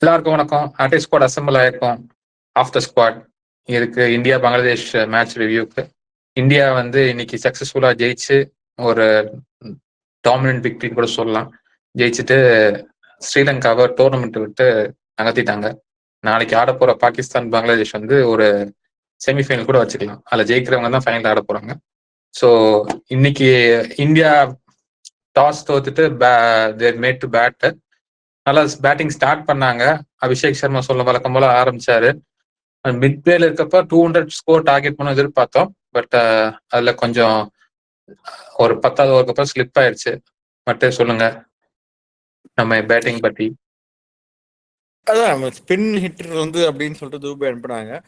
எல்லாருக்கும் வணக்கம். RT squad assemble ஆயிருக்கோம். ஆஃப்டர் ஸ்குவாட் இருக்கு இந்தியா பங்களாதேஷ் மேட்ச் ரிவ்யூக்கு. இந்தியா வந்து இன்னைக்கு சக்சஸ்ஃபுல்லா ஜெயிச்சு ஒரு டாமினன்ட் விக்டரின்னு கூட சொல்லலாம். ஜெயிச்சுட்டு ஸ்ரீலங்காவை டோர்னமெண்ட் விட்டு நகர்த்திட்டாங்க. நாளைக்கு ஆட போற பாகிஸ்தான் பங்களாதேஷ் வந்து ஒரு செமிஃபைனல் கூட வச்சுக்கலாம். அதில் ஜெயிக்கிறவங்க தான் ஃபைனல் ஆட போறாங்க. ஸோ இன்னைக்கு இந்தியா டாஸ் தோத்துட்டு தேர் மேட் டு பேட். நல்லா பேட்டிங் ஸ்டார்ட் பண்ணாங்க. அபிஷேக் சர்மா சொல்ல வழக்கம் போல ஆரம்பிச்சாரு. மிட் பிளேல இருக்கப்ப 200 ஸ்கோர் டார்கெட் பண்ண எதிர்பார்த்தோம். பட் அதுல கொஞ்சம் ஒரு 10வது ஓவருக்கு அப்புறம் ஸ்லிப் ஆயிடுச்சு. மட்டும் சொல்லுங்க நம்ம பேட்டிங் பத்தி. அதான் ஸ்பின் ஹிட்டர் வந்து அப்படின்னு சொல்லிட்டு தூபை அனுப்புனாங்க.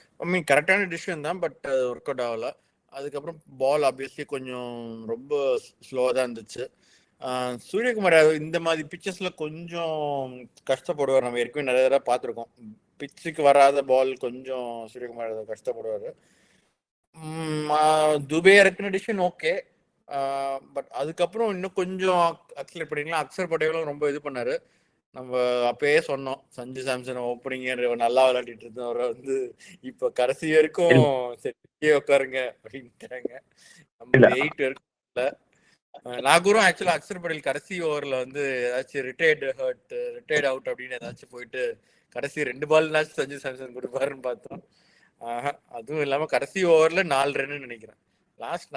கரெக்டான டிசிஷன் தான், பட் அது ஒர்க் அவுட் ஆகல. அதுக்கப்புறம் பால் ஆப்வியஸ்லி கொஞ்சம் ரொம்ப ஸ்லோவாக தான் இருந்துச்சு. சூரியகுமார் இந்த மாதிரி பிச்சஸ்ல கொஞ்சம் கஷ்டப்படுவார். நம்ம ஏற்கனவே நிறைய தடவை பார்த்துருக்கோம். பிச்சுக்கு வராத பால் கொஞ்சம் சூரியகுமார் கஷ்டப்படுவார். துபே இறக்குன டிசிஷன் ஓகே, பட் அதுக்கப்புறம் இன்னும் கொஞ்சம் அக்சலேட் பண்ணிக்கலாம். அக்சர் பட்டேலும் ரொம்ப இது பண்ணாரு. நம்ம அப்பயே சொன்னோம், சஞ்சு சாம்சன் ஓப்பனிங் நல்லா விளையாடிட்டு இருந்தவரை வந்து இப்ப கடைசி வரைக்கும் சரி உட்காருங்க அப்படின்ட்டாங்க. நம்ம 8 வரைக்கும் நாகூரும் ஆக்சுவலா அக்சர் பட்டேல் கடைசி ஓவர்ல வந்து ஏதாச்சும் ரிட்டையர்ட் அவுட் அப்படின்னு ஏதாச்சும் போயிட்டு கடைசி 2 பால்னாச்சும் சஞ்சு சாம்சன் கொடுப்பாருன்னு பார்த்தோம். அதுவும் இல்லாம கடைசி ஓவர்ல 4 ரன் நினைக்கிறேன். லாஸ்ட்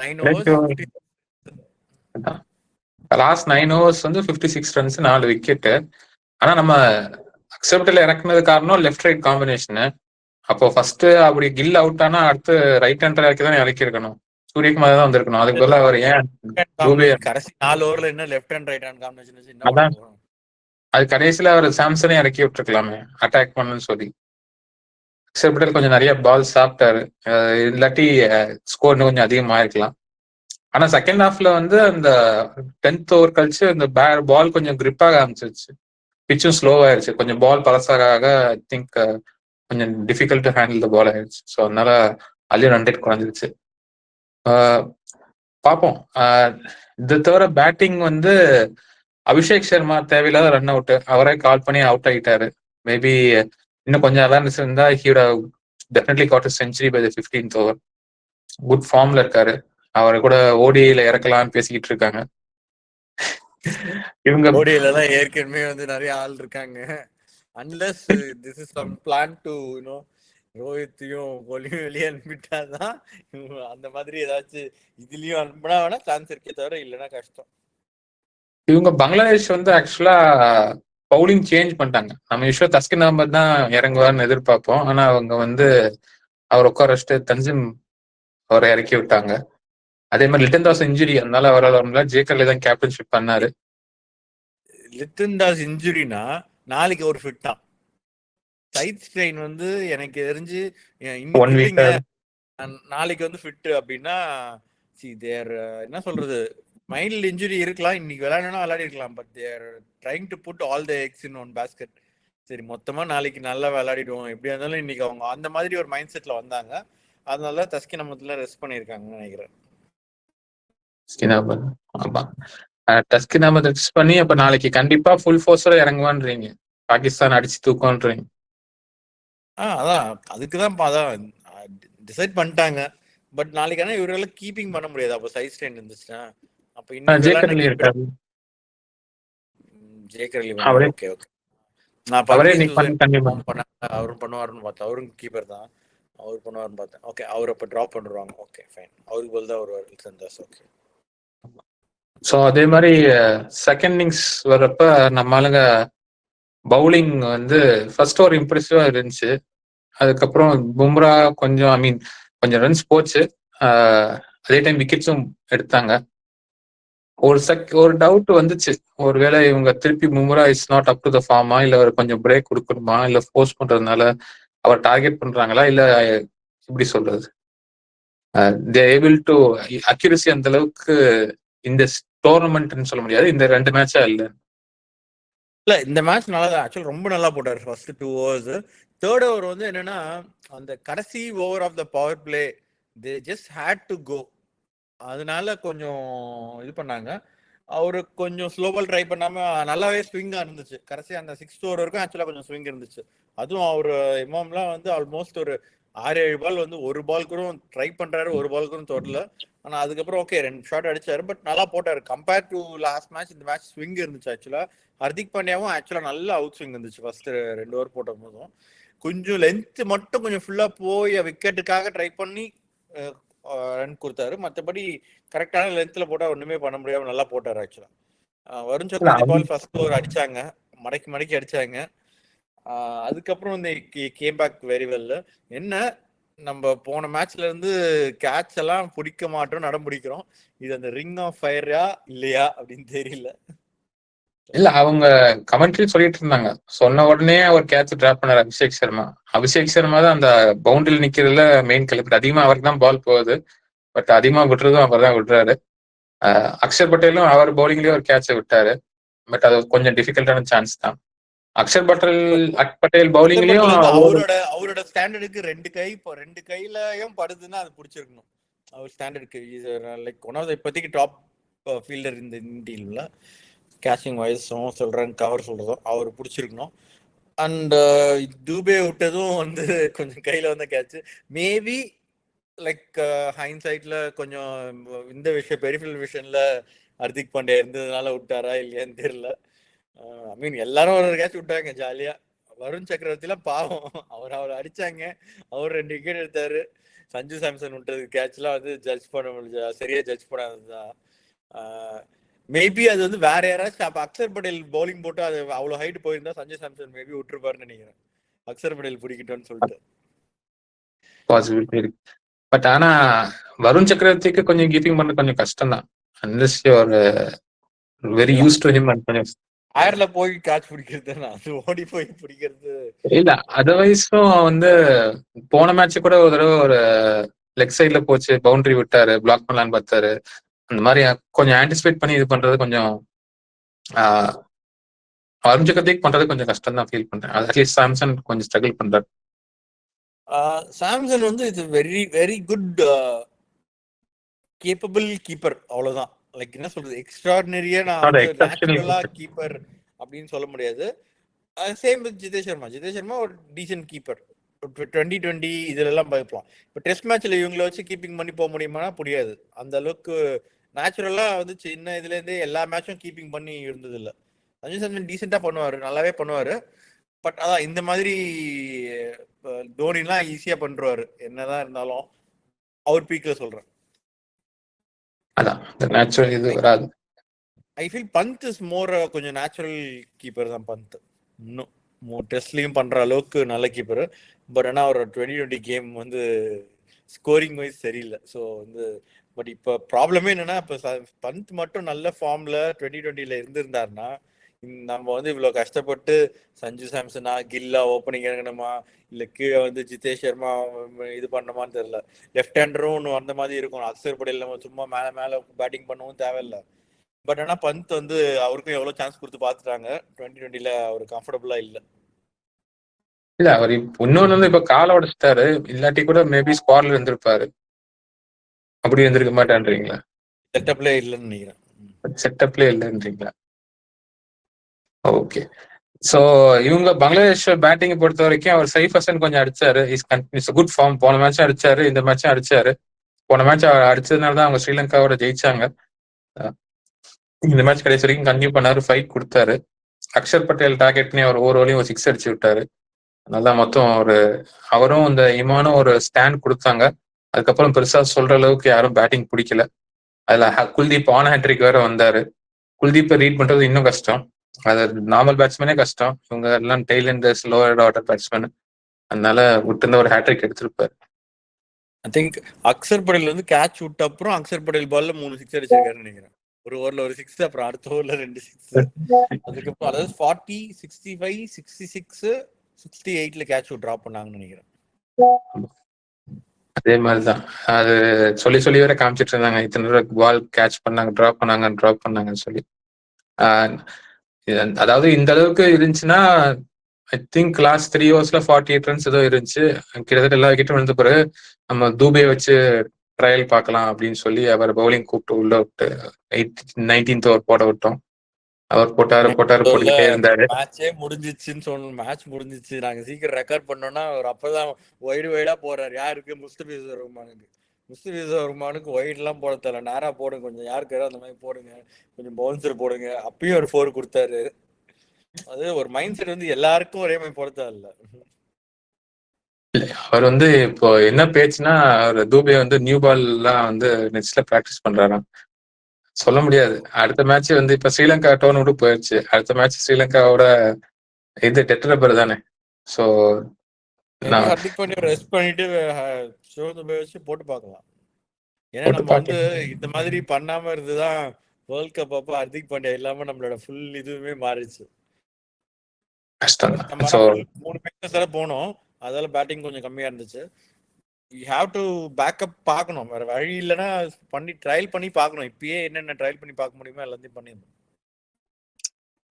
9 ஓவர்ஸ் வந்து 56 ரன்ஸ், 4 விக்கெட். ஆனா நம்ம அக்செப்டில் இறக்குனது காரணம் லெஃப்ட் ரைட் காம்பினேஷனு. அப்போ ஃபர்ஸ்ட் அப்படி கில் அவுட் ஆனா அடுத்து ரைட் ஹேண்டர் இறக்கி தான் இறக்கி இருக்கணும். சூரியகுமார் தான் வந்திருக்கணும். அதுக்கு பதிலாக அவர் ஏன் கடைசி 4 ஓவர்ல என்ன left hand right hand combination அதான் அது கடைசியில அவர் சாம்சனே இறக்கி விட்டுருக்கலாமே அட்டாக் பண்ணுன்னு சொல்லி. அக்செப்டில் கொஞ்சம் நிறைய பால் சாப்பிட்டாரு. இல்லாட்டி ஸ்கோர் இன்னும் கொஞ்சம் அதிகமாயிருக்கலாம். ஆனா செகண்ட் ஹாஃப்ல வந்து அந்த 10th ஓவர் கழிச்சு அந்த பால் கொஞ்சம் கிரிப்பாக ஆரம்பிச்சிருச்சு. பிச்சும் ஸ்லோ ஆயிருச்சு. கொஞ்சம் பால் பழசாக ஐ திங்க் கொஞ்சம் டிஃபிகல்ட் டு ஹேண்டில் த பால் ஆயிடுச்சு. ஸோ அதனால அதுலயும் ரன் ரேட் குறைஞ்சிருச்சு. பார்ப்போம். இது தவிர பேட்டிங் வந்து அபிஷேக் சர்மா தேவையில்லாத ரன் அவுட், அவரே கால் பண்ணி அவுட் ஆகிட்டாரு. மேபி இன்னும் கொஞ்சம் அவேர்னஸ் இருந்தா ஹீரோட definitely got a century by the 15th over. Good ஃபார்ம்ல இருக்காரு. அவரை கூட ஓடிஐல இறக்கலாம்னு பேசிக்கிட்டு இருக்காங்க. இவங்க ஓடிஐல தான் ஏற்கனவே வந்து நிறைய ஆள் இருக்காங்க. Unless this is some plan to ரோஹித்தையும் கோலியும் வெளியே அனுப்பிட்டாதான் அந்த மாதிரி ஏதாச்சும் இதுலயும் அனுப்பினா வேணா சான்ஸ் இருக்கே தவிர இல்லைன்னா கஷ்டம். இவங்க பங்களாதேஷ் வந்து ஆக்சுவலா பவுலிங் சேஞ்ச் பண்ணிட்டாங்க. நம்ம யூஸ்வலா தஸ்கின் அகமது தான் இறங்குவார்னு எதிர்பார்ப்போம். ஆனா அவங்க வந்து அவர் உட்கார வச்சுட்டு தன்சிம் அவரை இறக்கி விட்டாங்க. அதே மாதிரி லிட்டன் தாஸ் இன்ஜுரி, அதனால அவரால் ஜேக்கர்ல தான் கேப்டன்ஷிப் பண்ணாரு. லிட்டன் தாஸ் இன்ஜுரினா நாளைக்கு ஒரு ஃபிட் தான். சைட் ஸ்ட்ரெயின் வந்து எனக்கு தெரிஞ்சு இன்னைக்கு நாளைக்கு வந்து ஃபிட் அப்படின்னா என்ன சொல்றது, மைல்டு இன்ஜுரி இருக்கலாம். இன்னைக்கு விளையாடணும் விளையாடி இருக்கலாம். But they're trying to put all the eggs in one basket. சரி மொத்தமா நாளைக்கு நல்லா விளையாடிடுவோம், எப்படியா இருந்தாலும் இன்னைக்கு அவங்க அந்த மாதிரி ஒரு மைண்ட் செட்ல வந்தாங்க. அதனால தஸ்கின் அகமதுல ரெஸ்ட் பண்ணியிருக்காங்கன்னு நினைக்கிறேன். தஸ்கின் அகமது ரெஸ்ட் பண்ணி அப்ப நாளைக்கு கண்டிப்பா ஃபுல் ஃபோர்ஸோட இறங்குவான்றீங்க, பாகிஸ்தான் அடிச்சு தூக்கம்ன்றீங்க. அதான் அதுக்குதான் அதான் டிசைட் பண்ணிட்டாங்க. பட் நாளைக்கு ஆனா இவரால கீப்பிங் பண்ண முடியாது. அப்போ சைட் ஸ்ட்ரெயின் இருந்துச்சுன்னா அப்ப இன்னைக்கு ஜேக்கர் அலி ஓகே ஓகே. நான் அவரும் பண்ணுவாருன்னு பார்த்தேன். அவரும் கீப்பர் தான், அவர் பண்ணுவாருன்னு பார்த்தேன். ஓகே, அவர் அப்ப டிராப் பண்ணுவாங்க. ஓகே ஃபைன், அவருக்கு பதில் தான் வருவார் சந்தாஸ். ஓகே. ஸோ அதே மாதிரி செகண்ட் இன்னிங்ஸ் வர்றப்ப நம்ம ஆளுங்க பவுலிங் வந்து ஃபர்ஸ்ட் ஓவர் இம்ப்ரெசிவா இருந்துச்சு. அதுக்கப்புறம் பும்ரா கொஞ்சம் ரன்ஸ் போச்சு. அதே டைம் விக்கெட்ஸும் எடுத்தாங்க. ஒரு டவுட் வந்துச்சு, ஒருவேளை இவங்க திருப்பி Bumrah is not up to the pharma, இல்ல அவர் கொஞ்சம் பிரேக் கொடுக்கணுமா, இல்ல ஃபோர்ஸ் பண்றதுனால அவர் டார்கெட் பண்றாங்களா, இல்ல எப்படி சொல்றது, தே ஏபிள் டு அக்யூரசி அந்த அளவுக்கு இந்த டோர்னமெண்ட்னு சொல்ல முடியாது. இந்த 2 மேட்சா இல்ல இந்த மேட்ச் நல்லா தான் ஆக்சுவலி ரொம்ப நல்லா போட்டாரு. ஃபர்ஸ்ட் 2 ஓவர்ஸ், தேர்ட் ஓவர் வந்து என்னன்னா அந்த கடைசி over of the power play they just had to go. அதனால கொஞ்சம் இது பண்ணாங்க. அவரு கொஞ்சம் ஸ்லோ பால் ட்ரை பண்ணாம நல்லாவே ஸ்விங்கா இருந்துச்சு. கடைசி அந்த 6th ஓவர் வரைக்கும் ஆக்சுவலா கொஞ்சம் ஸ்விங் இருந்துச்சு. அதுவும் அவரு இமாம்லாம் வந்து ஆல்மோஸ்ட் ஒரு 6-7 பால் வந்து ஒரு பால் கூட ட்ரை பண்றாரு, ஒரு பால் கூட தொடல. ஆனா அதுக்கப்புறம் ஓகே 2 ஷாட் அடிச்சாரு, பட் நல்லா போட்டாரு. கம்பேர் டு லாஸ்ட் மேட்ச் இந்த மேட்ச் ஸ்விங் இருந்துச்சு ஆக்சுவலா. ஹர்திக் பாண்டியாவும் ஆக்சுவலா நல்ல அவுட் ஸ்விங் இருந்துச்சு ஃபர்ஸ்ட் 2 ஓவர் போட்ட போதும். கொஞ்சம் லென்த் மட்டும் கொஞ்சம் ஃபுல்லா போய் விக்கெட்டுக்காக ட்ரை பண்ணி ரன் கொடுத்தாரு. மற்றபடி கரெக்டான லென்த்ல போட்டா ஒண்ணுமே பண்ண முடியாம நல்லா போட்டாரு ஆக்சுவலா. வருண் சக்கரவர்த்தி பால் ஃபர்ஸ்ட் ஓவர் அடிச்சாங்க, மடக்கி மடக்கி அடிச்சாங்க. அதுக்கப்புறம் இந்த கேம் பேக் வெரி வெல். என்ன நம்ம போன மேட்ச்ல இருந்து கேட்ச் எல்லாம் பிடிக்க மாட்டோம், நடம் பிடிக்கிறோம். இது அந்த ரிங் ஆஃப் ஃபயரா இல்லையா அப்படின்னு தெரியல. இல்ல அவங்க கமெண்ட்ரி சொல்லிட்டு இருந்தாங்க, சொன்ன உடனே ஒரு கேட்ச் டிராப் பண்ணாரு அபிஷேக் சர்மா. அபிஷேக் சர்மா தான் அந்த பவுண்டரியில் நிக்கிறதுல மெயின் கல்பர். அதிகமா அவருக்கு தான் பால் போகுது, பட் அதிகமா விட்டுறதும் அவர் தான் விட்டுறாரு. அக்ஷர் பட்டேலும் அவர் பவுலிங்லயே ஒரு கேட்சை விட்டாரு, பட் அது கொஞ்சம் டிஃபிகல்ட்டான சான்ஸ் தான். அக்ஷர் பட்டேல் பவுலிங்லயும் அவரோட ஸ்டாண்டர்டுக்கு ரெண்டு கையிலயும் படுதுன்னா அது பிடிச்சிருக்கணும். அவர் ஸ்டாண்டர்டுக்கு லைக் ஒன் ஆஃப் த இப்போதைக்கு டாப் ஃபீல்டர் இந்த டீம்ல. கேச்சிங் வைஸும் சொல்றேன், கவர் சொல்றதும் அவர் பிடிச்சிருக்கணும். அண்ட் தூபே விட்டதும் வந்து கொஞ்சம் கையில வந்த கேட்ச். மேபி லைக் ஹைண்ட் சைட்ல கொஞ்சம் இந்த விஷயம் பெரிஃபில் விஷன்ல ஹர்திக் பாண்டியா இருந்ததுனால விட்டாரா இல்லையான்னு தெரியல. ஐ மீன் எல்லாரும் ஒரு கேட்ச் விட்டாங்க ஜாலியா. வருண் சக்கரவர்த்திலாம் பாவம், அவர் அடிச்சாங்க, அவர் 2 விக்கெட் எடுத்தாரு. சஞ்சு சாம்சன் விட்டது கேட்ச்லாம் வந்து சரியா ஜட்ஜ் பண்ணாததுதான். மேபி அது வந்து வேற யாராச்சும் அப்ப அக்ஷர் பட்டேல் பவுலிங் போட்டு அது அவ்வளவு ஹைட் போயிருந்தா சஞ்சு சாம்சன் மேபி விட்டுருப்பாருன்னு நினைக்கிறேன், அக்ஷர் பட்டேல் பிடிக்கிட்டோன்னு சொல்லிட்டு. பாசிபிலிட்டி இருக்கு. பட் ஆனா வருண் சக்கரவர்த்திக்கு கொஞ்சம் கீப்பிங் பண்ண கொஞ்சம் கஷ்டம் தான். Unless you very use to him. ஆயர்ல போய் கேட்ச் பிடிக்கிறது, அது ஓடி போய் பிடிக்கிறது இல்ல. அதர்வைஸும் வந்து போன மேட்ச் கூட ஒரு தடவை ஒரு லெக் சைட்ல போச்சு, பவுண்டரி விட்டாரு, பிளாக் பண்ணலான்னு பார்த்தாரு. அந்த மாதிரி கொஞ்சம் ஆன்டிசிபேட் பண்ணி இது பண்றது கொஞ்சம் வருண் சக்கரவர்த்திக்கு பண்றது கொஞ்சம் கஷ்டம் தான் ஃபீல் பண்றேன். அட்லீஸ்ட் சாம்சன் கொஞ்சம் ஸ்ட்ரகிள் பண்றாரு. சாம்சன் வந்து இது very very good capable keeper, அவ்வளவுதான். லைக் என்ன சொல்றது, எக்ஸ்ட்ராடினரியா நான் வந்து நேச்சுரலா கீப்பர் அப்படின்னு சொல்ல முடியாது. சேம் வித் ஜிதேஷ் சர்மா ஒரு டீசென்ட் கீப்பர். 2020 இதுல எல்லாம் பார்க்கலாம். இப்போ டெஸ்ட் மேட்ச்ல இவங்களை வச்சு கீப்பிங் பண்ணி போக முடியுமானா முடியாது. அந்த அளவுக்கு நேச்சுரலா வந்து சின்ன இதுல இருந்தே எல்லா மேட்சும் கீப்பிங் பண்ணி இருந்தது இல்ல. சஞ்சு சாம்சன் டீசெண்டா பண்ணுவாரு, நல்லாவே பண்ணுவாரு. பட் அதான் இந்த மாதிரி தோனிலாம் ஈஸியா பண்றாரு என்னதான் இருந்தாலும், அவர் பீக்ல சொல்றேன். அதான் நேச்சுரல் இது வராது. I feel Pant is more கொஞ்சம் நேச்சுரல் கீப்பர் தான் பந்த். இன்னும் டெஸ்ட்லயும் பண்ற அளவுக்கு நல்ல கீப்பர். பட் ஆனால் ஒரு 2020 கேம் வந்து ஸ்கோரிங் வைஸ் சரியில்லை. ஸோ வந்து பட் இப்போ ப்ராப்ளமே என்னன்னா, இப்போ பந்த் மட்டும் நல்ல ஃபார்ம்ல 2020 இருந்திருந்தாருன்னா நம்ம வந்து இவ்வளவு கஷ்டப்பட்டு சஞ்சு சாம்சனா கில்லா ஓப்பனிங் இறங்கணுமா, இல்ல கீழே வந்து ஜிதேஷ் சர்மா இது பண்ணணுமான்னு தெரியல. லெஃப்ட் ஹேண்டரும் ஒன்று அந்த மாதிரி இருக்கும். அக்ஷர் பட்டேல் நம்ம சும்மா மேல பேட்டிங் பண்ணவும் தேவையில்லை. பட் ஆனா பந்த் வந்து அவருக்கும் எவ்வளவு சான்ஸ் கொடுத்து பாத்துட்டாங்க. 2020 அவர் கம்ஃபர்டபுளா இல்ல. இல்ல அவர் இன்னொன்னு வந்து இப்ப கால உடைச்சிட்டாரு, இல்லாட்டி கூட மேபி ஸ்குவாட்ல இருந்திருப்பாரு. அப்படி இருந்திருக்க மாட்டேன்றீங்களா? செட்டப்ல இல்லைன்னு நினைக்கிறேன். செட்டப்ல இல்லைன்றீங்களா? ஓகே. சோ இவங்க பங்களாதேஷ் பேட்டிங் பொறுத்த வரைக்கும் அவர் சைஃப் ஹசன் கொஞ்சம் அடிச்சாரு. Is good form. போன மேட்சும் அடிச்சாரு, இந்த மேட்சும் அடிச்சாரு. போன மேட்ச் அடிச்சதுனால தான் அவங்க ஸ்ரீலங்காவோட ஜெயிச்சாங்க. இந்த மேட்ச் கடைசி வரைக்கும் கன்டினியூ பண்ணாரு, ஃபைட் கொடுத்தாரு. அக்ஷர் பட்டேல் டார்கெட்னே ஒரு ஓவர்லயும் ஒரு 6 அடிச்சு விட்டாரு. நல்லா மொத்தம் அவரும் இந்த இமானும் ஒரு ஸ்டாண்ட் கொடுத்தாங்க. அதுக்கப்புறம் பெருசா சொல்ற அளவுக்கு யாரும் பேட்டிங் பிடிக்கல. அதுல குல்தீப் ஆன் ஹேட்ரிக் வேற வந்தாரு. குல்தீப்பை ரீட் பண்றது இன்னும் கஷ்டம். அது நார்மல் பேட்ஸ்மேனே கஷ்டம். இவங்க எல்லாம் tail enders, lower order batsman. அதனால விட்டு ஒரு ஹேட்ரிக் எடுத்திருப்பாரு. ஐ திங்க் அக்ஷர் பட்டேல் வந்து கேட்ச் விட்ட அப்புறம் அக்ஷர் பட்டேல் பால்ல 3 6 அடிச்சிருக்காருன்னு நினைக்கிறேன். ஒரு ஓவர்ல ஒரு 6, அப்புறம் அடுத்த ஓவர்ல 2 6. அதுக்கப்புறம் அதாவது 40, 65, 66, 68ல கேட்ச் டிராப் பண்ணாங்கன்னு நினைக்கிறேன். அதே மாதிரிதான் அது சொல்லி வேற காமிச்சிட்டு இருந்தாங்க, இத்தனை பால் கேட்ச் பண்ணாங்க, டிராப் பண்ணாங்கன்னு சொல்லி. அதாவது இந்த அளவுக்கு இருந்துச்சுன்னா ஐ திங்க் லாஸ்ட் 3 ஓவர்ஸ்ல 48 ரன்ஸ் ஏதோ இருந்துச்சு. கிட்டத்தட்ட எல்லா விக்கெட்டும் விழுந்த பிறகு நம்ம தூபே வச்சு ட்ரையல் பார்க்கலாம் அப்படின்னு சொல்லி அவர் பவுலிங் கூப்பிட்டு உள்ள விட்டு 19th ஓவர் போட விட்டோம். அவர் போட்டுக்கிட்டே இருந்தாரு. மேட்சே முடிஞ்சிச்சுன்னு சொன்ன மேட்ச் முடிஞ்சிச்சு, நாங்க சீக்கிரம் ரெக்கார்ட் பண்ணோம்னா அவர் அப்பதான் வைடா போறாரு. யாருக்கு? முஸ்தபிசுர் ரஹ்மானுக்கு ஒயிட் எல்லாம் போட தெரியல, நேரா போடுங்க கொஞ்சம், யாருக்கு அந்த மாதிரி போடுங்க, கொஞ்சம் பவுன்சர் போடுங்க. அப்பயும் ஒரு 4 கொடுத்தாரு. அது ஒரு மைண்ட் செட் வந்து எல்லாருக்கும் ஒரே மாதிரி போட தேவையில்ல. அவர் வந்து இப்போ என்ன பேச்சுன்னா, அவர் தூபே வந்து நியூ பால் எல்லாம் வந்து நெக்ஸ்ட்ல பிராக்டிஸ் பண்றாராம். சொல்ல முடியாது. அடுத்த மேட்ச் வந்து இப்ப ஸ்ரீலங்கா டோர்னமெண்ட் போயிடுச்சு. அடுத்த மேட்ச் ஸ்ரீலங்காவோட இது டெட்ரபர் தானே. சோ ஹர்திக் பாண்டியா ரெஸ்ட் பண்ணிட்டு ஷோதுபே வச்சு போட்டு பார்க்கலாம். ஏன்னா நம்ம வந்து இந்த மாதிரி பண்ணாம இருந்துதான் வேர்ல்ட் கப் அப்ப ஹர்திக் பாண்டியா இல்லாம நம்மளோட ஃபுல் இதுவுமே மாறிச்சு. நம்ம 3 மேட்சஸ் போனோம், அதால பேட்டிங் கொஞ்சம் கம்மியா இருந்துச்சு. யூ ஹேவ் டு பேக்கப் பார்க்கணும், வேற வழி இல்லைன்னா பண்ணி ட்ரையல் பண்ணி பார்க்கணும். இப்பயே என்னென்ன ட்ரையல் பண்ணி பார்க்க முடியுமோ எல்லாத்தையும் பண்ணிடணும்.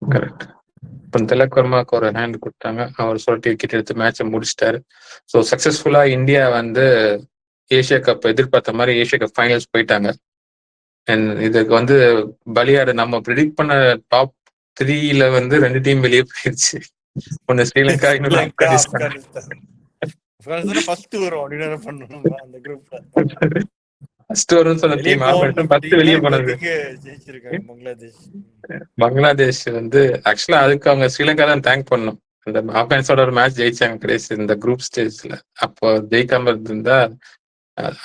கரெக்ட். இப்போ திலக் வர்மாக்கு ஒரு ஹேண்ட் கொடுத்தாங்க, அவர் சொல்லிட்டு விக்கெட் எடுத்து மேட்சை முடிச்சிட்டாரு. ஸோ சக்சஸ்ஃபுல்லா இந்தியா வந்து ஏஷியா கப் எதிர்பார்த்த மாதிரி ஏஷியா கப் ஃபைனல்ஸ் போயிட்டாங்க. இதுக்கு வந்து பலியாடு நம்ம ப்ரிடிக்ட் பண்ண டாப் 3ல வந்து 2 டீம் வெளியே போயிருச்சு. ஒன்னு ஸ்ரீலங்கா, இன்னொரு ஆப்கானிஸ்தான். ஃபர்ஸ்ட் வரும் அப்படின்னு பண்ணனும் அந்த குரூப்ல. ஃபர்ஸ்ட் வரும்னு சொன்ன டீம் ஃபர்ஸ்ட் வெளியே போனது பங்களாதேஷ். வந்து ஆக்சுவலா அதுக்கு அவங்க ஸ்ரீலங்கா தான் தேங்க் பண்ணணும். அந்த ஆப்கானிஸ்தானோட ஒரு மேட்ச் ஜெயிச்சாங்க கடைசி இந்த குரூப் ஸ்டேஜ்ல. அப்போ ஜெயிக்காம இருந்தா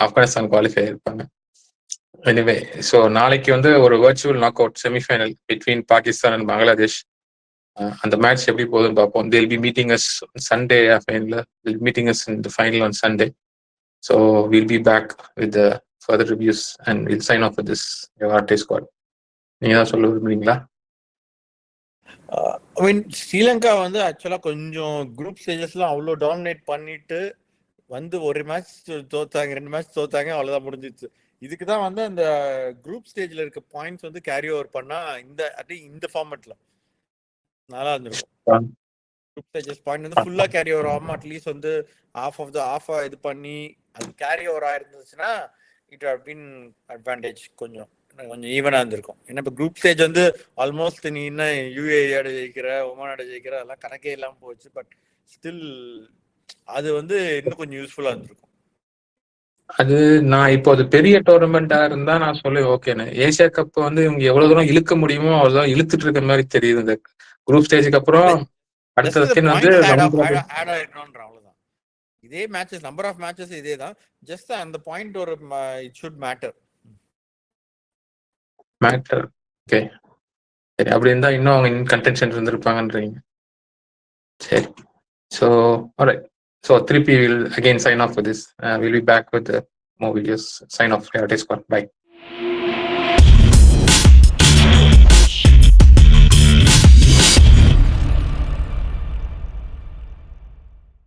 ஆப்கானிஸ்தான் குவாலிஃபை ஆயிருப்பாங்க. எனிவே, ஸோ நாளைக்கு வந்து ஒரு virtual knock out semi-final between Pakistan and Bangladesh. அந்த மேட்ச் எப்படி போகுதுன்னு பார்ப்போம். They'll be meeting us Sunday final. They'll be meeting us in the final on Sunday. So we'll be back with the further reviews and we'll sign off with this RT squad. நீங்க தான் சொல்ல விரும்புறீங்களா? ஐ மீன் ஸ்ரீலங்கா வந்து ஆக்சுவலா கொஞ்சம் group ஸ்டேஜஸ்லாம் அவ்வளோ dominate பண்ணிட்டு வந்து ஒரு மேட்ச் தோத்தாங்க, 2 மேட்ச் தோத்தாங்க, அவ்வளோதான் முடிஞ்சிச்சு. இதுக்கு தான் வந்து அந்த குரூப் ஸ்டேஜ்ல இருக்க பாயிண்ட்ஸ் வந்து கேரி ஓவர் பண்ணா இந்த ஃபார்மேட்ல நல்லா இருந்திருக்கும். குரூப் ஸ்டேஜஸ் பாயிண்ட் வந்து ஃபுல்லா கேரி ஓவர் ஆகாம அட்லீஸ்ட் வந்து ஆஃப் இது பண்ணி அது கேரி ஓவர் ஆயிருந்துச்சுன்னா இட் ஹவ் பீன் அட்வான்டேஜ். கொஞ்சம் ஈவனா இருந்திருக்கும். ஏன்னா இப்போ குரூப் ஸ்டேஜ் வந்து ஆல்மோஸ்ட் நீ என்ன யுஏஇ ஜெயிக்கிற, ஒமான் ஜெயிக்கிற அதெல்லாம் கணக்கே இல்லாம போச்சு. பட் ஸ்டில் அது வந்து இன்னும் கொஞ்சம் யூஸ்ஃபுல்லா இருந்திருக்கும். அது நான் இப்போ அது பெரிய டோர்னமெண்டா இருந்தா நான் சொல்லுவேன் ஓகேன்னு. ஏசியா கப் வந்து இவங்க எவ்வளவு தூரம் இழுக்க முடியுமோ அவ்வளவுதான் இழுத்துட்டு இருக்க மாதிரி தெரியுது. இந்த குரூப் ஸ்டேஜுக்கு அப்புறம் அடுத்த வந்து அவ்வளவுதான். இதே மேட்சஸ் நம்பர் ஆஃப் மேட்சஸ் இதே தான். ஜஸ்ட் அந்த பாயிண்ட் ஒரு இட் ஷுட் மேட்டர். ஓகே, சரி. அப்படி இருந்தா இன்னும் அவங்க கன்டென்ஷன் இருந்திருப்பாங்கன்றீங்க. சரி. So alright. So 3P will again sign off for this. We'll be back with more videos. Sign off. RT Squad. Bye.